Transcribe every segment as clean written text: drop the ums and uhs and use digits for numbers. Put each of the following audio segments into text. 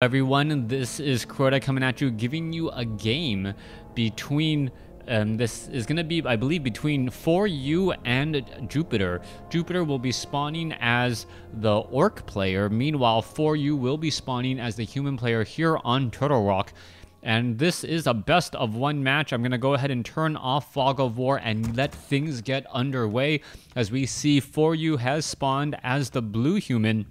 Everyone, this is Crota coming at you, giving you a game between this is going to be, I believe, between 4U and Jupiter. Jupiter will be spawning as the Orc player. Meanwhile, 4U will be spawning as the human player here on Turtle Rock. And this is a best of one match. I'm going to go ahead and turn off Fog of War and let things get underway as we see 4U has spawned as the blue human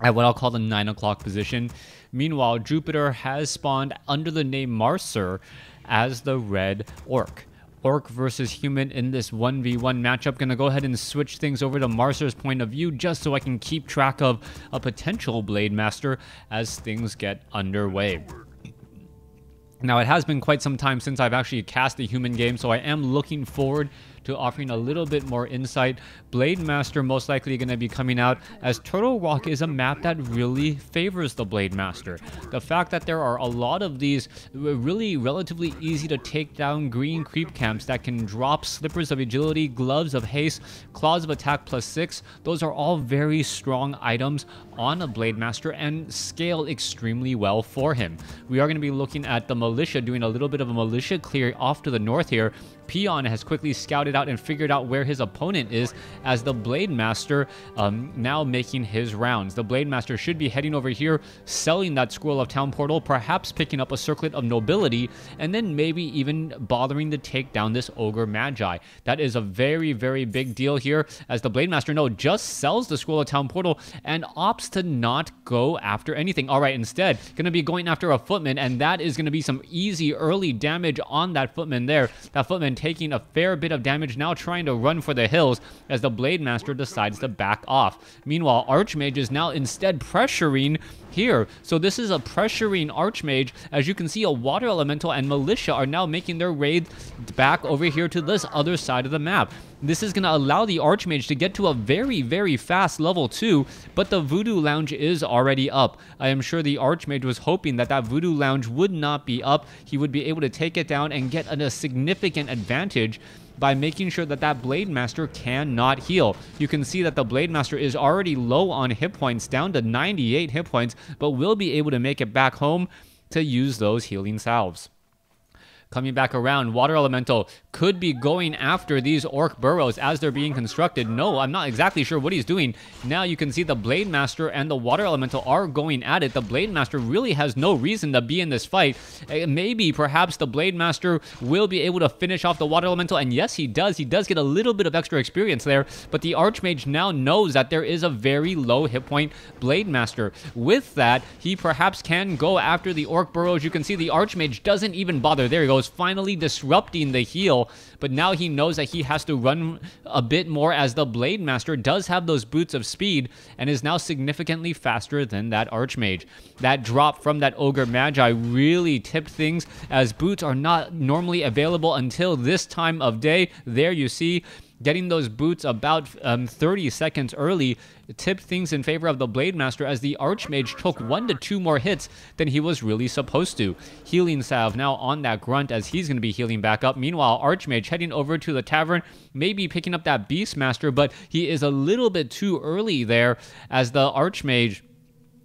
at what I'll call the 9 o'clock position. Meanwhile, Jupiter has spawned under the name Marcer as the red orc. Orc versus human in this 1v1 matchup. Gonna go ahead and switch things over to Marcer's point of view just so I can keep track of a potential Blade Master as things get underway. Now, it has been quite some time since I've actually cast a human game, so I am looking forward to offering a little bit more insight. Blade Master most likely going to be coming out as Turtle Rock is a map that really favors the Blade Master. The fact that there are a lot of these really relatively easy to take down green creep camps that can drop Slippers of Agility, Gloves of Haste, Claws of Attack +6, those are all very strong items on a Blade Master and scale extremely well for him. We are going to be looking at the Militia, doing a little bit of a Militia clear off to the north here. Peon has quickly scouted out and figured out where his opponent is as the Blade Master now making his rounds. The Blade Master should be heading over here, selling that Scroll of Town Portal, perhaps picking up a Circlet of Nobility, and then maybe even bothering to take down this Ogre Magi. That is a very, very big deal here as the Blade Master, no, just sells the Scroll of Town Portal and opts to not go after anything. All right, instead, going to be going after a Footman, and that is going to be some easy early damage on that Footman there. That Footman taking a fair bit of damage, now trying to run for the hills as the Blade Master decides to back off. Meanwhile, Archmage is now instead pressuring here. So this is a pressuring Archmage. As you can see, a Water Elemental and Militia are now making their raid back over here to this other side of the map. This is going to allow the Archmage to get to a very, very fast level 2, but the Voodoo Lounge is already up. I am sure the Archmage was hoping that that Voodoo Lounge would not be up. He would be able to take it down and get a significant advantage by making sure that that Blade Master cannot heal. You can see that the Blade Master is already low on hit points, down to 98 hit points, but will be able to make it back home to use those healing salves. Coming back around, Water Elemental could be going after these Orc burrows as they're being constructed. No, I'm not exactly sure what he's doing. Now you can see the Blade Master and the Water Elemental are going at it. The Blade Master really has no reason to be in this fight. Maybe, perhaps, the Blade Master will be able to finish off the Water Elemental, and yes, he does. He does get a little bit of extra experience there, but the Archmage now knows that there is a very low hit point Blade Master. With that, he perhaps can go after the Orc burrows. You can see the Archmage doesn't even bother. There he goes, finally disrupting the heal, but now he knows that he has to run a bit more as the Blade Master does have those boots of speed and is now significantly faster than that Archmage. That drop from that Ogre Magi really tipped things as boots are not normally available until this time of day. There you see, getting those boots about 30 seconds early tipped things in favor of the Blade Master as the Archmage took 1 to 2 more hits than he was really supposed to. Healing salve now on that Grunt as he's going to be healing back up. Meanwhile, Archmage heading over to the tavern, maybe picking up that Beastmaster, but he is a little bit too early there as the Archmage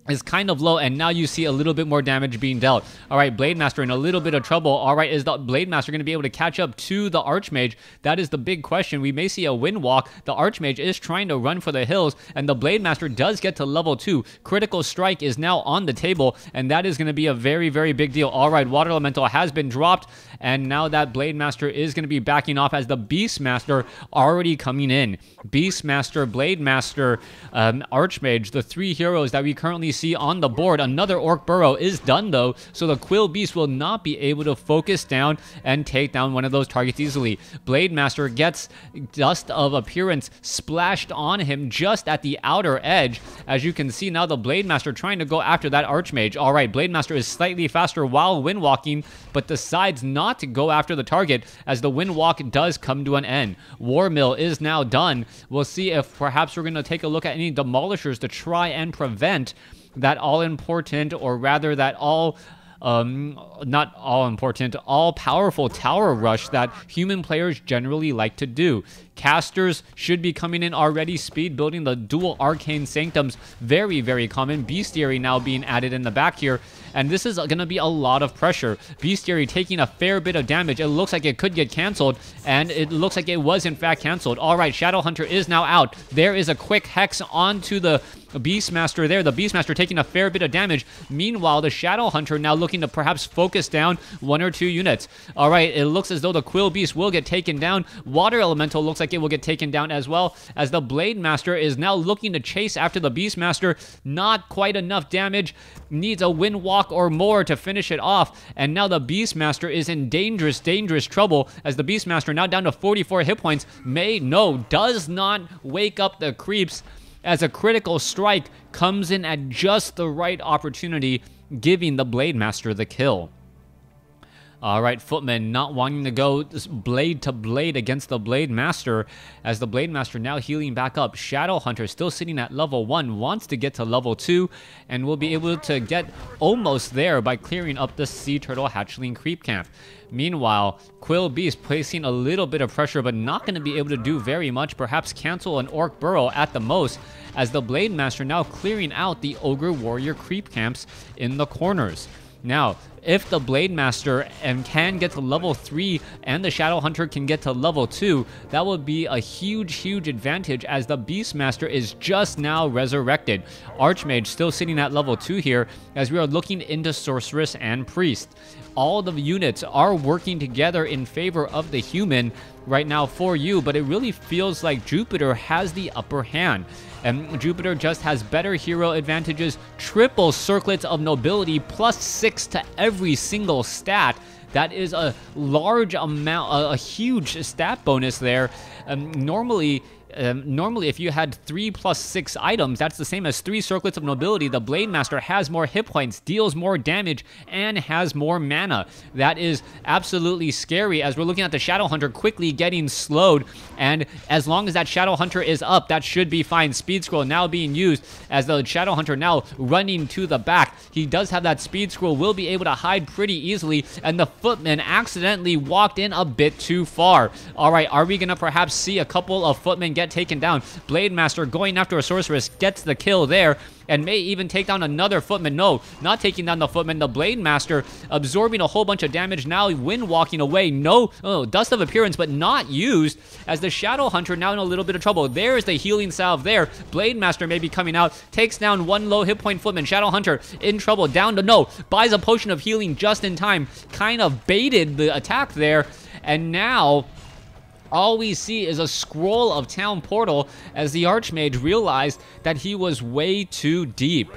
is kind of low, and now you see a little bit more damage being dealt. All right, Blade Master in a little bit of trouble. All right, is the Blade Master going to be able to catch up to the Archmage? That is the big question. We may see a wind walk. The Archmage is trying to run for the hills, and the Blade Master does get to level 2. Critical Strike is now on the table, and that is going to be a very, very big deal. All right, Water Elemental has been dropped, and now that Blade Master is going to be backing off as the Beastmaster already coming in. Beastmaster, Blade Master, Archmage, the 3 heroes that we currently see on the board. Another Orc burrow is done though, so the Quill Beast will not be able to focus down and take down one of those targets easily. Blade Master gets Dust of Appearance splashed on him just at the outer edge. As you can see now, the Blade Master trying to go after that Archmage. All right, Blade Master is slightly faster while wind walking, but decides not to go after the target as the wind walk does come to an end. War Mill is now done. We'll see if perhaps we're going to take a look at any demolishers to try and prevent that all-important, or rather that not all-important, all-powerful tower rush that human players generally like to do. Casters should be coming in already. Speed building the dual arcane sanctums. Very, very common. Bestiary now being added in the back here. And this is going to be a lot of pressure. Bestiary taking a fair bit of damage. It looks like it could get canceled. And it looks like it was in fact canceled. Alright, Shadowhunter is now out. There is a quick hex onto the Beastmaster there. The Beastmaster taking a fair bit of damage. Meanwhile, the Shadowhunter now looking to perhaps focus down 1 or 2 units. Alright, it looks as though the Quill Beast will get taken down. Water Elemental looks like it will get taken down as well, as the Blade Master is now looking to chase after the Beastmaster. Not quite enough damage. Needs a wind walk or more to finish it off. And now the Beastmaster is in dangerous, dangerous trouble, as the Beastmaster now down to 44 hit points. Does not wake up the creeps, as a critical strike comes in at just the right opportunity, giving the Blade Master the kill. Alright, Footman not wanting to go blade to blade against the Blade Master, as the Blade Master now healing back up. Shadowhunter still sitting at level 1, wants to get to level 2, and will be able to get almost there by clearing up the Sea Turtle Hatchling creep camp. Meanwhile, Quill Beast placing a little bit of pressure, but not going to be able to do very much, perhaps cancel an Orc Burrow at the most, as the Blade Master now clearing out the Ogre Warrior creep camps in the corners. Now, if the Blade Master can get to level 3 and the Shadowhunter can get to level 2, that would be a huge, huge advantage, as the Beastmaster is just now resurrected. Archmage still sitting at level 2 here, as we are looking into Sorceress and Priest. All the units are working together in favor of the human right now for you, but it really feels like Jupiter has the upper hand. And Jupiter just has better hero advantages, triple circlets of nobility, +6 to every single stat. That is a large amount, a huge stat bonus there. Normally, if you had 3 + 6 items, that's the same as 3 circlets of nobility. The Blade Master has more hit points, deals more damage, and has more mana. That is absolutely scary, as we're looking at the Shadowhunter quickly getting slowed. And as long as that Shadowhunter is up, that should be fine. Speed Scroll now being used, as the Shadowhunter now running to the back. He does have that Speed Scroll, will be able to hide pretty easily, and the Footman accidentally walked in a bit too far. Alright, are we going to perhaps see a couple of Footmen get taken down? Blade Master going after a Sorceress, gets the kill there, and may even take down another Footman. No, not taking down the Footman. The Blade Master absorbing a whole bunch of damage, now wind walking away. No, Dust of Appearance, but not used, as the Shadowhunter now in a little bit of trouble. There's the healing salve there. Blade Master may be coming out, takes down 1 low hit point Footman. Shadowhunter in trouble, down to no, buys a potion of healing just in time, kind of baited the attack there, and now all we see is a scroll of Town Portal, as the Archmage realized that he was way too deep.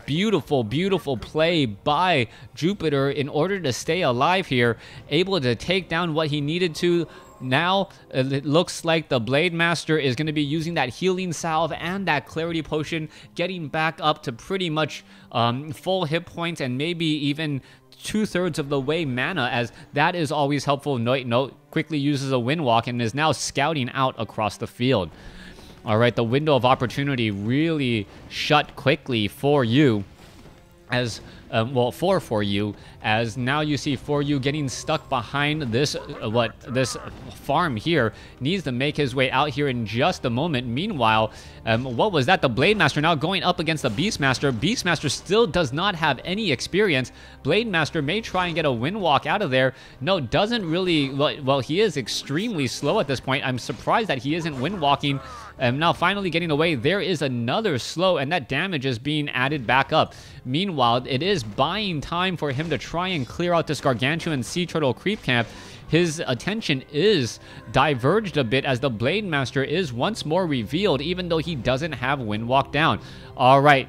Beautiful, beautiful play by Jupiter in order to stay alive here, able to take down what he needed to. Now, it looks like the Blade Master is going to be using that healing salve and that clarity potion, getting back up to pretty much full hit points, and maybe even 2/3 of the way mana, as that is always helpful. Note quickly uses a wind walk and is now scouting out across the field. Alright, the window of opportunity really shut quickly for you, as for you, as now you see for you getting stuck behind this this farm here. Needs to make his way out here in just a moment. Meanwhile, what was that? The Blade Master now going up against the Beastmaster. Beastmaster still does not have any experience. Blade Master may try and get a wind walk out of there. No, doesn't really. Well, he is extremely slow at this point. I'm surprised that he isn't wind walking. Now finally getting away. There is another slow, and that damage is being added back up. Meanwhile, it is buying time for him to try and clear out this Gargantuan Sea Turtle creep camp. His attention is diverged a bit, as the Blade Master is once more revealed, even though he doesn't have wind walk down. Alright,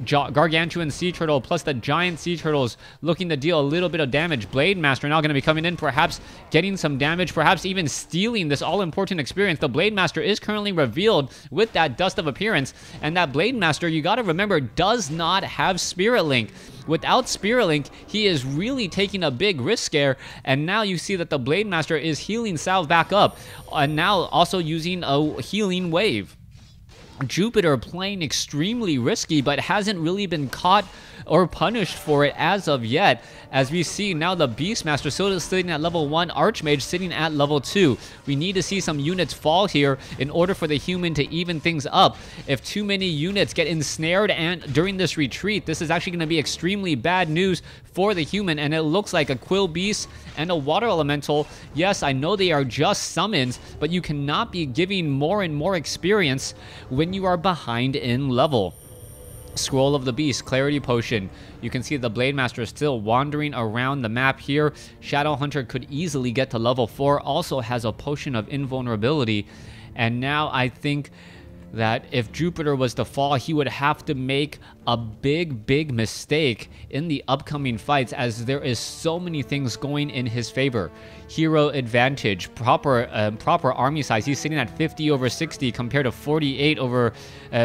Gargantuan Sea Turtle plus the Giant Sea Turtles looking to deal a little bit of damage. Blade Master now going to be coming in, perhaps getting some damage, perhaps even stealing this all-important experience. The Blade Master is currently revealed with that Dust of Appearance, and that Blade Master, you got to remember, does not have Spirit Link. Without Spirit Link, he is really taking a big risk here, and now you see that the Blade Master is healing salve back up, and now also using a healing wave. Jupiter playing extremely risky, but hasn't really been caught or punished for it as of yet. As we see now, the Beastmaster still sitting at level 1, Archmage sitting at level 2. We need to see some units fall here in order for the human to even things up. If too many units get ensnared and during this retreat, this is actually going to be extremely bad news for the human, and it looks like a Quill Beast and a Water Elemental. Yes, I know they are just summons, but you cannot be giving more and more experience when you are behind in level. Scroll of the Beast, Clarity Potion. You can see the Blade Master is still wandering around the map here. Shadowhunter could easily get to level 4, also has a Potion of Invulnerability. And now I think that if Jupiter was to fall, he would have to make a big mistake in the upcoming fights, as there is so many things going in his favor. Hero advantage, proper army size. He's sitting at 50 over 60 compared to 48 over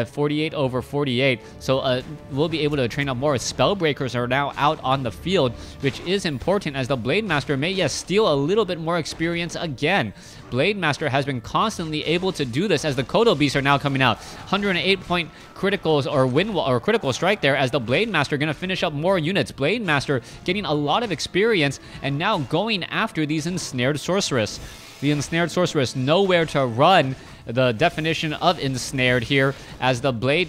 48. So we'll be able to train up more. Spellbreakers are now out on the field, which is important, as the Blade Master may, yes, steal a little bit more experience again. Blade Master has been constantly able to do this, as the Kodo Beasts are now coming out. 108 point criticals or critical strike there, as the Blade Master gonna finish up more units. Blade Master getting a lot of experience and now going after these ensnared sorceress. The ensnared sorceress nowhere to run. The definition of ensnared here, as the Blade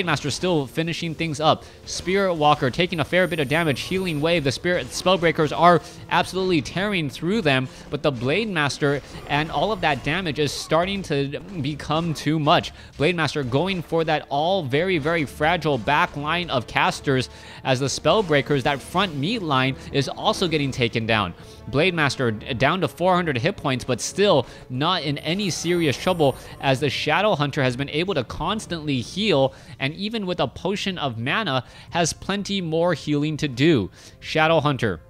Master still finishing things up. Spirit Walker taking a fair bit of damage. Healing Wave, the Spirit Spellbreakers are absolutely tearing through them, but the Blade Master and all of that damage is starting to become too much. Blade Master going for that all very fragile back line of casters, as the Spellbreakers, that front meat line, is also getting taken down. Blade Master down to 400 hit points, but still not in any serious trouble, as the Shadowhunter has been able to constantly heal, and even with a potion of mana has plenty more healing to do. Shadowhunter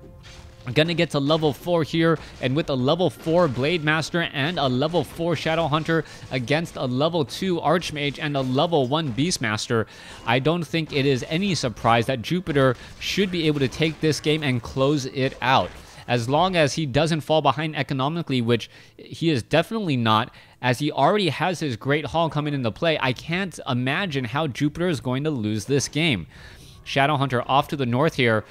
gonna get to level 4 here, and with a level 4 Blade Master and a level 4 Shadowhunter against a level 2 Archmage and a level 1 Beastmaster, I don't think it is any surprise that Jupiter should be able to take this game and close it out. As long as he doesn't fall behind economically, which he is definitely not, as he already has his Great Hall coming into play, I can't imagine how Jupiter is going to lose this game. Shadowhunter off to the north here,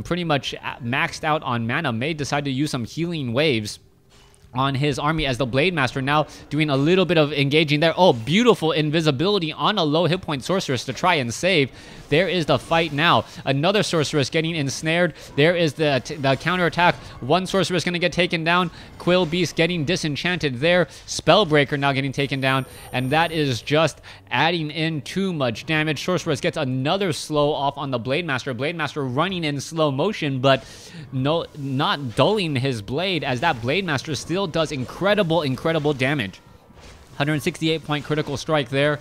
pretty much maxed out on mana, may decide to use some healing waves on his army, as the Blade Master now doing a little bit of engaging there. Oh, beautiful invisibility on a low hit point sorceress to try and save. There is the fight now. Another sorceress getting ensnared. There is the counterattack. One sorceress going to get taken down. Quill Beast getting disenchanted there. Spellbreaker now getting taken down. And that is just adding in too much damage. Sorceress gets another slow off on the Blade Master. Blade Master running in slow motion, but not dulling his blade, as that Blade Master still does incredible damage. 168 point critical strike there,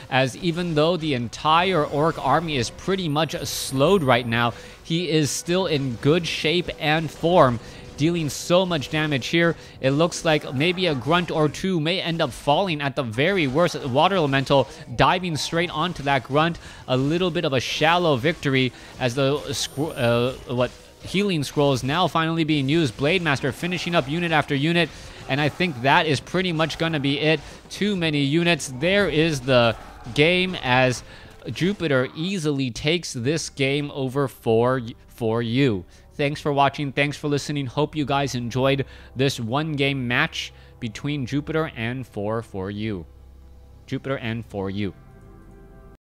as even though the entire Orc army is pretty much slowed right now, he is still in good shape and form, dealing so much damage here. It looks like maybe a grunt or two may end up falling at the very worst. Water Elemental diving straight onto that grunt. A little bit of a shallow victory, as the healing scrolls now finally being used. Blade Master finishing up unit after unit, and I think that is pretty much going to be it. Too many units. There is the game, as Jupiter easily takes this game over for you. Thanks for watching. Thanks for listening. Hope you guys enjoyed this one game match between Jupiter and for you. Jupiter and for you.